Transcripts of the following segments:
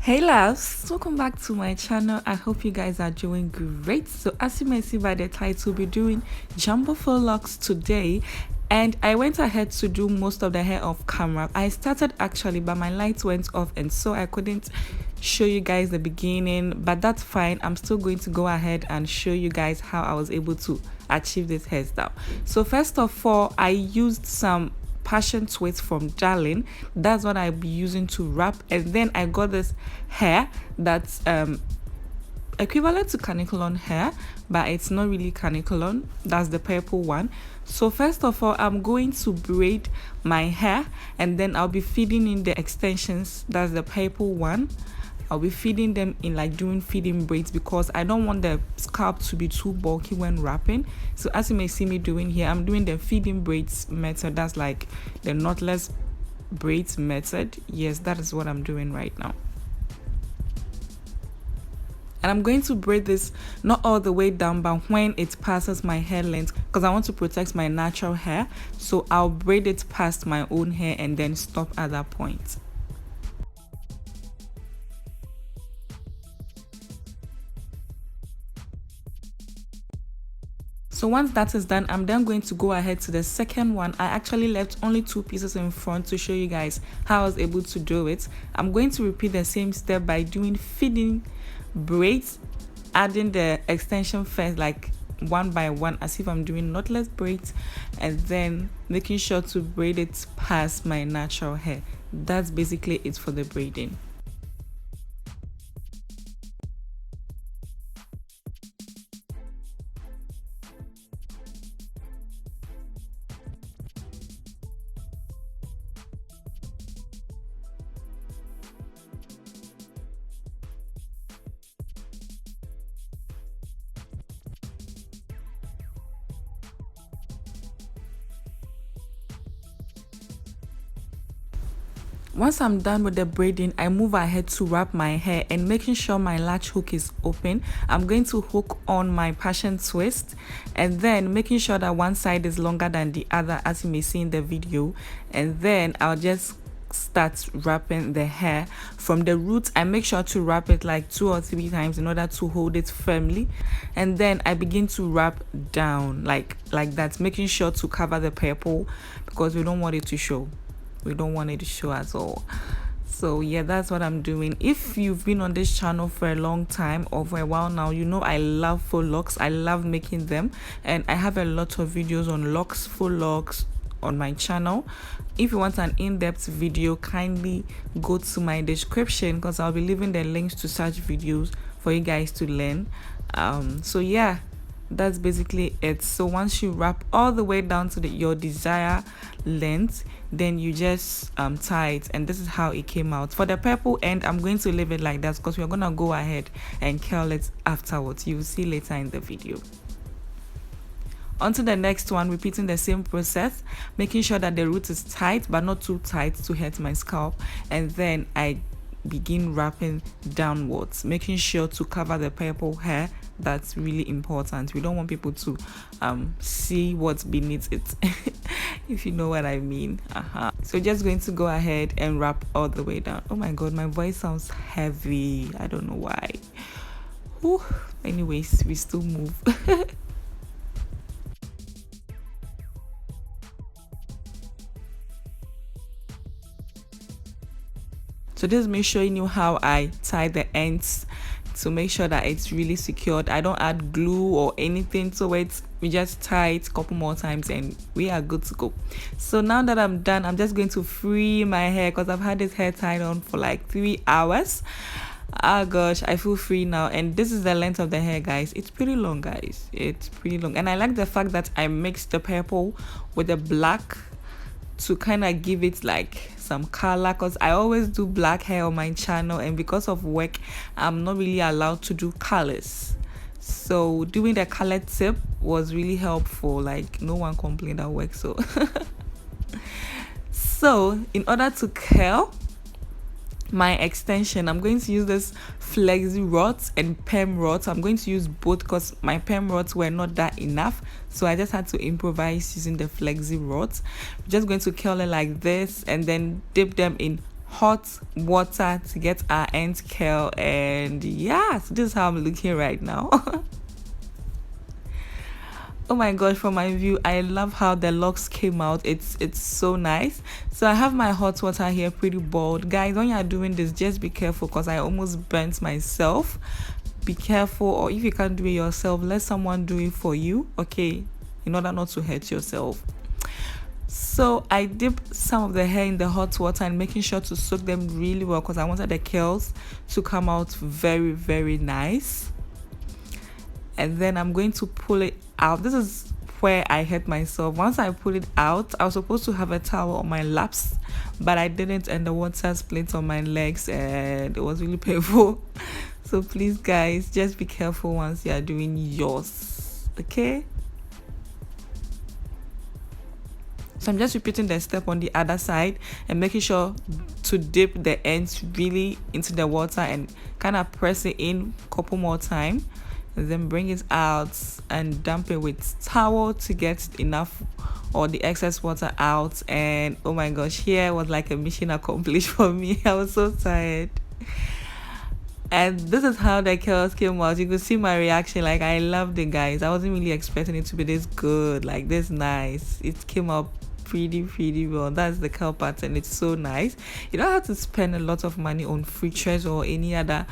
Hey loves, welcome back to my channel. I hope you guys are doing great. So as you may see by the title, we'll be doing jumbo faux locks today, and I went ahead to do most of the hair off camera. I started actually, but my lights went off and so I couldn't show you guys the beginning, but that's fine. I'm still going to go ahead and show you guys how I was able to achieve this hairstyle. So first of all, I used some passion twist from Darling. That's what I'll be using to wrap, and then I got this hair that's equivalent to caniculon hair, but it's not really caniculon. That's the purple one. So first of all, I'm going to braid my hair, and then I'll be feeding in the extensions. That's the purple one. I'll be feeding them in, like doing feeding braids, because I don't want the scalp to be too bulky when wrapping. So as you may see me doing here, I'm doing the feeding braids method. That's like the knotless braids method. Yes, that is what I'm doing right now. And I'm going to braid this not all the way down, but when it passes my hair length, because I want to protect my natural hair. So I'll braid it past my own hair and then stop at that point. So once that is done, I'm then going to go ahead to the second one. I actually left only 2 pieces in front to show you guys how I was able to do it. I'm going to repeat the same step by doing feeding braids, adding the extension first, like one by one, as if I'm doing knotless braids, and then making sure to braid it past my natural hair. That's basically it for the braiding. Once I'm done with the braiding, I move ahead to wrap my hair, and making sure my latch hook is open, I'm going to hook on my passion twist, and then making sure that one side is longer than the other, as you may see in the video, and then I'll just start wrapping the hair from the roots. I make sure to wrap it like 2 or 3 times in order to hold it firmly, and then I begin to wrap down like that, making sure to cover the purple, because we don't want it to show. We don't want it to show at all. So yeah, that's what I'm doing. If you've been on this channel for a long time or for a while now, you know I love faux locks. I love making them, and I have a lot of videos on locks, faux locks on my channel. If you want an in-depth video, kindly go to my description, because I'll be leaving the links to such videos for you guys to learn. So yeah, that's basically it. So once you wrap all the way down to your desired length, then you just tie it, and this is how it came out. For the purple end, I'm going to leave it like that, because we're gonna go ahead and curl it afterwards. You will see later in the video. On to the next one, repeating the same process, making sure that the root is tight but not too tight to hurt my scalp, and then I begin wrapping downwards, making sure to cover the purple hair. That's really important. We don't want people to see what's beneath it if you know what I mean. So just going to go ahead and wrap all the way down. Oh my god, my voice sounds heavy. I don't know why. Whew. Anyways, we still move. So this is me showing you how I tie the ends to make sure that it's really secured. I don't add glue or anything to it. We just tie it a couple more times and we are good to go. So now that I'm done, I'm just going to free my hair, because I've had this hair tied on for like 3 hours. Oh gosh, I feel free now. And this is the length of the hair, guys. It's pretty long, guys. It's pretty long. And I like the fact that I mixed the purple with the black to kind of give it like some color, because I always do black hair on my channel, and because of work I'm not really allowed to do colors. So doing the color tip was really helpful. Like no one complained at work. So so in order to curl my extension, I'm going to use this flexi rods and perm rods. I'm going to use both because my perm rods were not that enough, so I just had to improvise using the flexi rods. I'm just going to curl it like this and then dip them in hot water to get our ends curl. And yeah, so this is how I'm looking right now. Oh my gosh, from my view, I love how the locks came out. It's so nice. So I have my hot water here, pretty bold. Guys, when you're doing this, just be careful because I almost burnt myself. Be careful, or if you can't do it yourself, let someone do it for you, okay, in order not to hurt yourself. So I dipped some of the hair in the hot water and making sure to soak them really well because I wanted the curls to come out very, very nice. And then I'm going to pull it out. This is where I hurt myself. Once I pull it out, I was supposed to have a towel on my laps, but I didn't, and the water split on my legs and it was really painful. So please guys, just be careful once you are doing yours, okay? So I'm just repeating the step on the other side and making sure to dip the ends really into the water and kind of press it in a couple more times. And then bring it out and dump it with towel to get enough or the excess water out. And oh my gosh, here was like a mission accomplished for me. I was so tired. And this is how the curls came out. You could see my reaction. Like, I loved it, guys. I wasn't really expecting it to be this good, like this nice. It came out pretty well. That's the curl pattern. It's so nice. You don't have to spend a lot of money on features or any other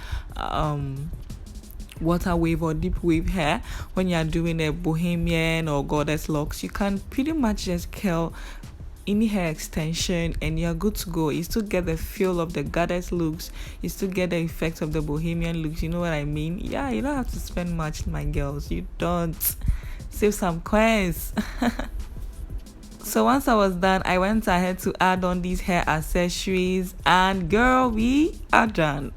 water wave or deep wave hair when you're doing a bohemian or goddess locks. You can pretty much just curl any hair extension and you're good to go. You still get the feel of the goddess looks, you still get the effect of the bohemian looks, you know what I mean? Yeah, you don't have to spend much, my girls. You don't. Save some coins. So once I was done, I went ahead to add on these hair accessories, and girl, we are done.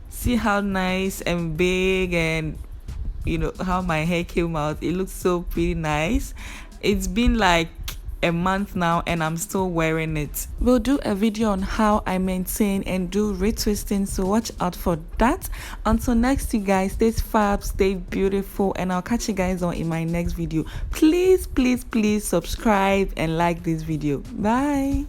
See how nice and big, and you know how my hair came out. It looks so pretty nice. It's been like a month now and I'm still wearing it. We'll do a video on how I maintain and do retwisting, so watch out for that. Until next, you guys, stay fab, stay beautiful, and I'll catch you guys on in my next video. Please subscribe and like this video. Bye.